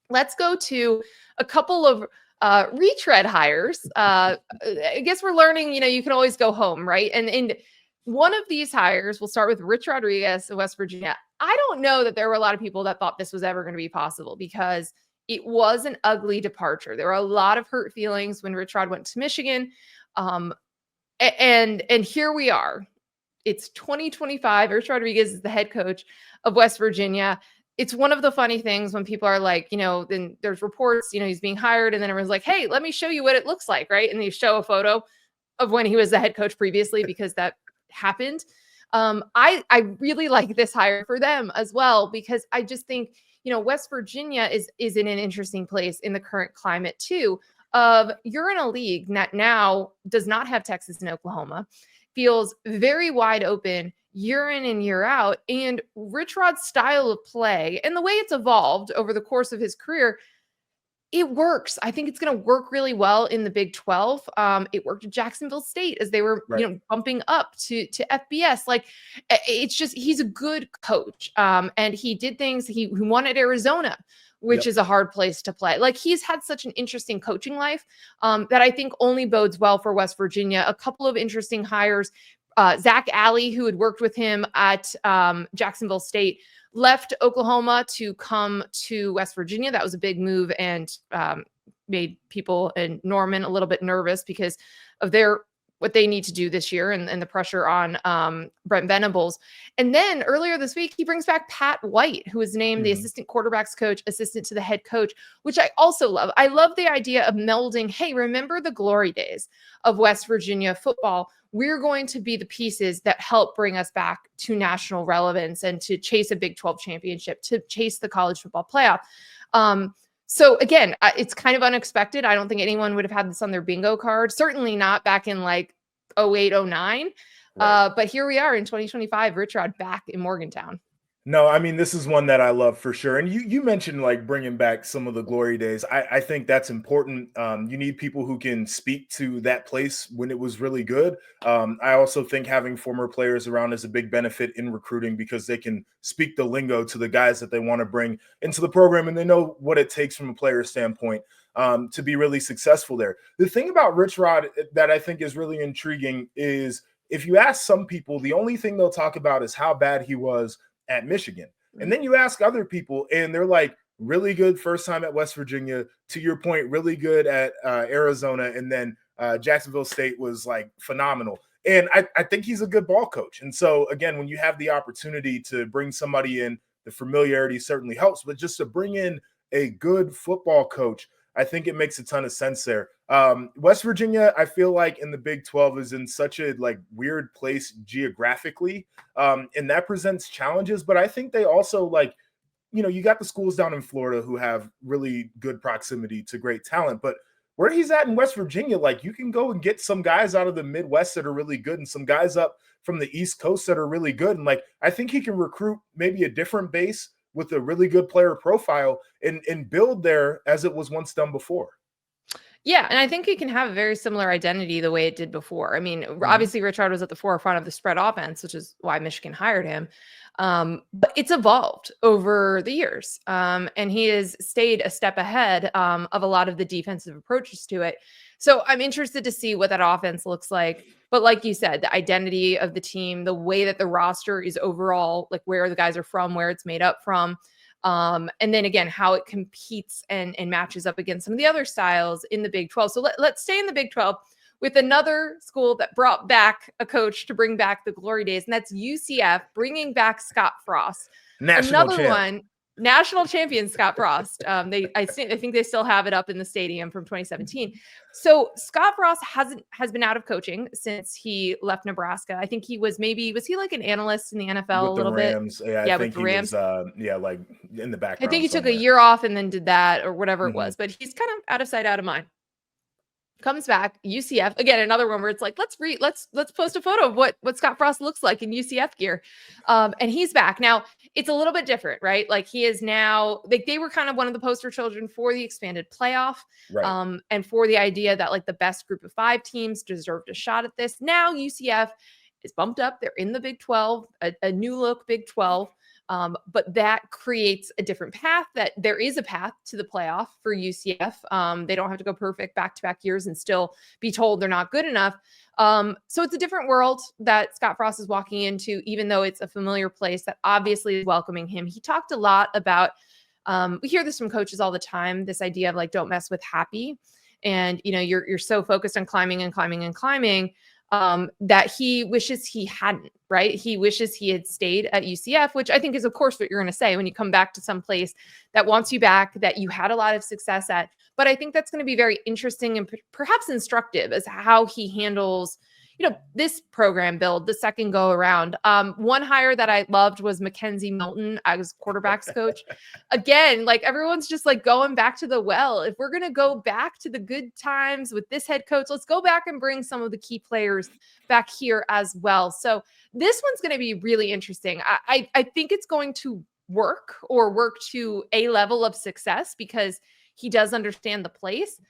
let's go to a couple of retread hires. I guess we're learning, you can always go home, right? And one of these hires, we'll start with Rich Rodriguez of West Virginia. I don't know that there were a lot of people that thought this was ever going to be possible because it was an ugly departure. There were a lot of hurt feelings when Rich Rod went to Michigan. And here we are. It's 2025. Rich Rodriguez is the head coach of West Virginia. It's one of the funny things when people are like, then there's reports, he's being hired, and then everyone's like, hey, let me show you what it looks like, right? And they show a photo of when he was the head coach previously because that happened. I really like this hire for them as well because I just think, West Virginia is in an interesting place in the current climate too. Of you're in a league that now does not have Texas and Oklahoma, feels very wide open year in and year out. And Rich Rod's style of play and the way it's evolved over the course of his career, it works. I think it's going to work really well in the Big 12. It worked at Jacksonville State as they were, Right. bumping up to FBS. Like it's just, he's a good coach. And he did things. He won at Arizona, which Yep. is a hard place to play. Like he's had such an interesting coaching life that I think only bodes well for West Virginia. A couple of interesting hires. Zach Alley, who had worked with him at Jacksonville State, left Oklahoma to come to West Virginia. That was a big move and made people in Norman a little bit nervous because of what they need to do this year and the pressure on Brent Venables. And then earlier this week, he brings back Pat White, who was named the assistant quarterbacks coach, assistant to the head coach, which I also love. I love the idea of melding, hey, remember the glory days of West Virginia football? We're going to be the pieces that help bring us back to national relevance and to chase a Big 12 championship, to chase the college football playoff. So again, it's kind of unexpected. I don't think anyone would have had this on their bingo card. Certainly not back in like 08, 09. Right. But here we are in 2025, Rich Rod back in Morgantown. No, I mean, this is one that I love for sure. And you mentioned like bringing back some of the glory days. I think that's important. You need people who can speak to that place when it was really good. I also think having former players around is a big benefit in recruiting because they can speak the lingo to the guys that they want to bring into the program, and they know what it takes from a player standpoint to be really successful there. The thing about Rich Rod that I think is really intriguing is if you ask some people, the only thing they'll talk about is how bad he was at Michigan. And then you ask other people and they're like, really good first time at West Virginia, to your point, really good at Arizona. And then Jacksonville State was like phenomenal. And I think he's a good ball coach. And so again, when you have the opportunity to bring somebody in, the familiarity certainly helps, but just to bring in a good football coach, I think it makes a ton of sense there. West Virginia, I feel like in the Big 12 is in such a like weird place geographically, and that presents challenges. But I think they also like, you got the schools down in Florida who have really good proximity to great talent. But where he's at in West Virginia, like you can go and get some guys out of the Midwest that are really good and some guys up from the East Coast that are really good. And like I think he can recruit maybe a different base with a really good player profile and build there as it was once done before. Yeah, and I think it can have a very similar identity the way it did before. I mean, obviously Rich Rod was at the forefront of the spread offense, which is why Michigan hired him. But it's evolved over the years. And he has stayed a step ahead of a lot of the defensive approaches to it. So I'm interested to see what that offense looks like. But like you said, the identity of the team, the way that the roster is overall, like where the guys are from, where it's made up from. And then again, how it competes and matches up against some of the other styles in the Big 12. So let's stay in the Big 12 with another school that brought back a coach to bring back the glory days, and that's UCF, bringing back Scott Frost. National champion Scott Frost. I think they still have it up in the stadium from 2017. So Scott Frost has been out of coaching since he left Nebraska. I think was he like an analyst in the NFL with a little the Rams. bit? Yeah, I think with the Rams. like in the background. I think he somewhere. took a year off and then did that or whatever it was, but he's kind of out of sight, out of mind. Comes back, UCF again, another one where it's like, let's post a photo of what Scott Frost looks like in UCF gear. And he's back. Now it's a little bit different, right? Like he is now, like they were kind of one of the poster children for the expanded playoff. Right. And for the idea that like the best group of 5 teams deserved a shot at this. Now UCF is bumped up. They're in the Big 12, a new look Big 12. But that creates a different path, that there is a path to the playoff for UCF. They don't have to go perfect back-to-back years and still be told they're not good enough. So it's a different world that Scott Frost is walking into, even though it's a familiar place that obviously is welcoming him. He talked a lot about, we hear this from coaches all the time, this idea of like, don't mess with happy. And, you're so focused on climbing and climbing and climbing, that he wishes he hadn't, right? He wishes he had stayed at UCF, which I think is, of course, what you're going to say when you come back to some place that wants you back, that you had a lot of success at. But I think that's going to be very interesting and perhaps instructive as how he handles, this program build the second go around. One hire that I loved was Mackenzie Milton as quarterbacks coach. Again, like everyone's just like going back to the well. If we're going to go back to the good times with this head coach, let's go back and bring some of the key players back here as well. So this one's going to be really interesting. I think it's going to work to a level of success because he does understand the place.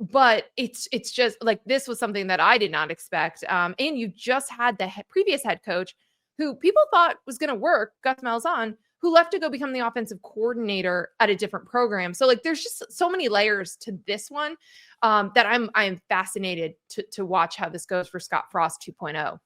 But it's just like, this was something that I did not expect. And you just had the previous head coach who people thought was going to work, Gus Malzahn, who left to go become the offensive coordinator at a different program. So like, there's just so many layers to this one, that I'm fascinated to watch how this goes for Scott Frost 2.0.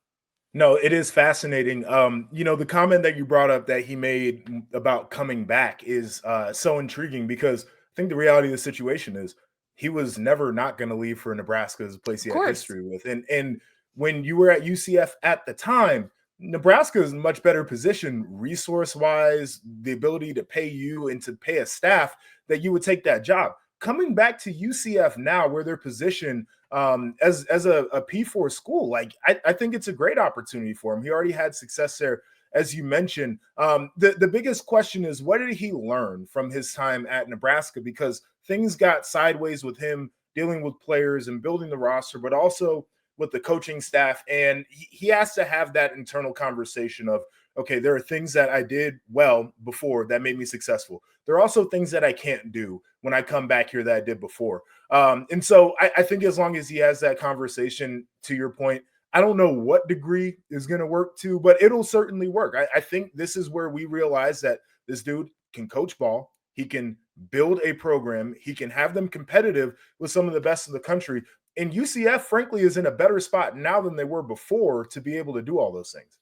No, it is fascinating. The comment that you brought up that he made about coming back is so intriguing, because I think the reality of the situation is he was never not going to leave for Nebraska as a place he had history with. And when you were at UCF at the time, Nebraska is in a much better position resource-wise, the ability to pay you and to pay a staff that you would take that job. Coming back to UCF now, where they're positioned as a P4 school, like I think it's a great opportunity for him. He already had success there, as you mentioned. The biggest question is, what did he learn from his time at Nebraska? Because things got sideways with him dealing with players and building the roster, but also with the coaching staff. And he has to have that internal conversation of, okay, there are things that I did well before that made me successful. There are also things that I can't do when I come back here that I did before. And so I think as long as he has that conversation, to your point, I don't know what degree is going to work to, but it'll certainly work. I think this is where we realize that this dude can coach ball. He can build a program. He can have them competitive with some of the best in the country. And UCF, frankly, is in a better spot now than they were before to be able to do all those things.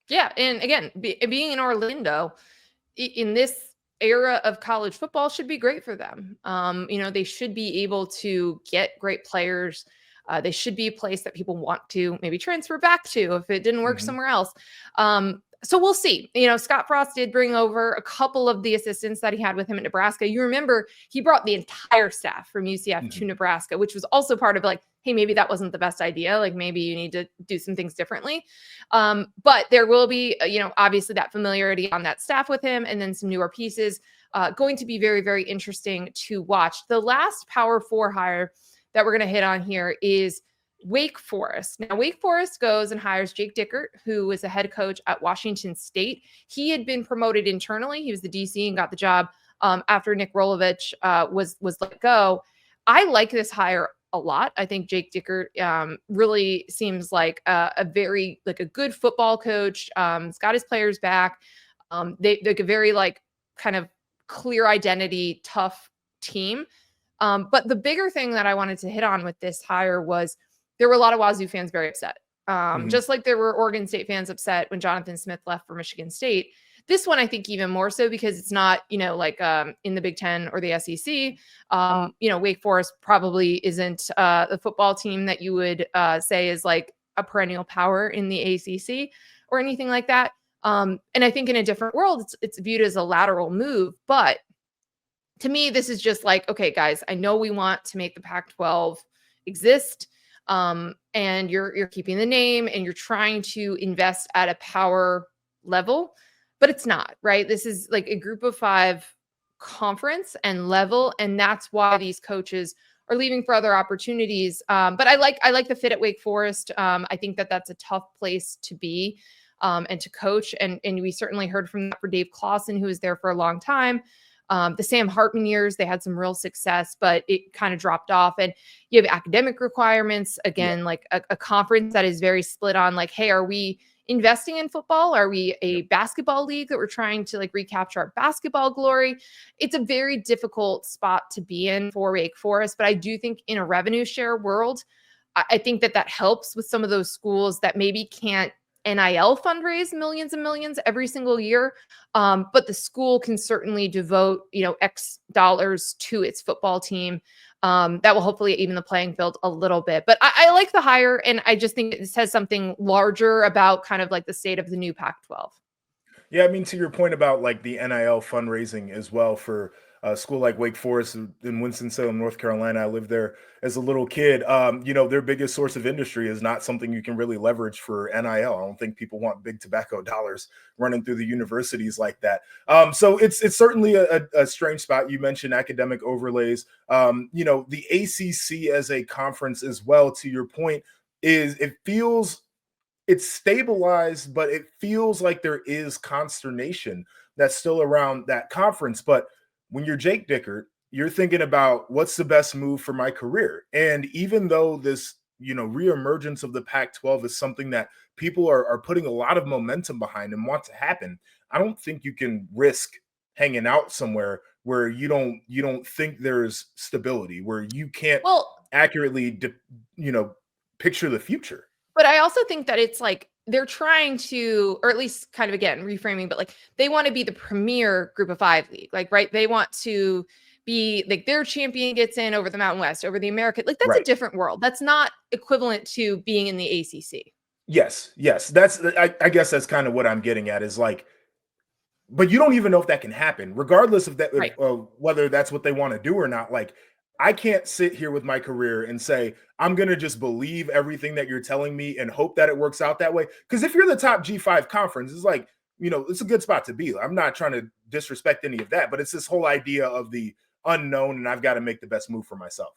Yeah. And again, being in Orlando in this era of college football should be great for them. They should be able to get great players. They should be a place that people want to maybe transfer back to if it didn't work somewhere else. So we'll see. Scott Frost did bring over a couple of the assistants that he had with him at Nebraska. You remember he brought the entire staff from UCF to Nebraska, which was also part of like, hey, maybe that wasn't the best idea. Like maybe you need to do some things differently. But there will be, obviously that familiarity on that staff with him, and then some newer pieces. Going to be very, very interesting to watch. The last Power 4 hire that we're going to hit on here is Wake Forest. Now, Wake Forest goes and hires Jake Dickert, who was a head coach at Washington State. He had been promoted internally. He was the DC and got the job after Nick Rolovich was let go. I like this hire a lot. I think Jake Dickert really seems like a very like a good football coach. He's got his players back. They're a very like kind of clear identity, tough team. But the bigger thing that I wanted to hit on with this hire was there were a lot of Wazoo fans very upset. Just like there were Oregon State fans upset when Jonathan Smith left for Michigan State. This one, I think even more so because it's not, like in the Big Ten or the SEC. Wake Forest probably isn't the football team that you would say is like a perennial power in the ACC or anything like that. And I think in a different world, it's viewed as a lateral move. But to me, this is just like, okay, guys, I know we want to make the Pac-12 exist. And you're keeping the name and you're trying to invest at a power level, but it's not, right? This is like a group of 5 conference and level. And that's why these coaches are leaving for other opportunities. But I like the fit at Wake Forest. I think that that's a tough place to be, and to coach. And we certainly heard from that for Dave Clawson, who was there for a long time. The Sam Hartman years, they had some real success, but it kind of dropped off. And you have academic requirements, again, like a conference that is very split on like, hey, are we investing in football? Are we a basketball league that we're trying to like recapture our basketball glory? It's a very difficult spot to be in for Wake Forest, but I do think in a revenue share world, I think that helps with some of those schools that maybe can't NIL fundraise millions and millions every single year. But the school can certainly devote, X dollars to its football team. That will hopefully even the playing field a little bit. But I like the hire, and I just think it says something larger about kind of like the state of the new Pac-12. Yeah, I mean, to your point about like the NIL fundraising as well for a school like Wake Forest in Winston-Salem, North Carolina. I lived there as a little kid. Their biggest source of industry is not something you can really leverage for NIL. I don't think people want big tobacco dollars running through the universities like that. So it's certainly a strange spot. You mentioned academic overlays. The ACC as a conference as well, to your point, it's stabilized, but it feels like there is consternation that's still around that conference. But when you're Jake Dickert, you're thinking about what's the best move for my career. And even though this, reemergence of the Pac-12 is something that people are putting a lot of momentum behind and want to happen, I don't think you can risk hanging out somewhere where you don't think there's stability, where you can't accurately, picture the future. But I also think that it's like they're trying to, or at least kind of again reframing, but like they want to be the premier Group of Five league, like right. They want to be like their champion gets in over the Mountain West, over the American. Like that's a different world. That's not equivalent to being in the ACC. Yes. I guess that's kind of what I'm getting at is like, but you don't even know if that can happen, regardless of that, whether that's what they want to do or not. Like, I can't sit here with my career and say, I'm going to just believe everything that you're telling me and hope that it works out that way. Because if you're the top G5 conference, it's like, it's a good spot to be. I'm not trying to disrespect any of that, but it's this whole idea of the unknown and I've got to make the best move for myself.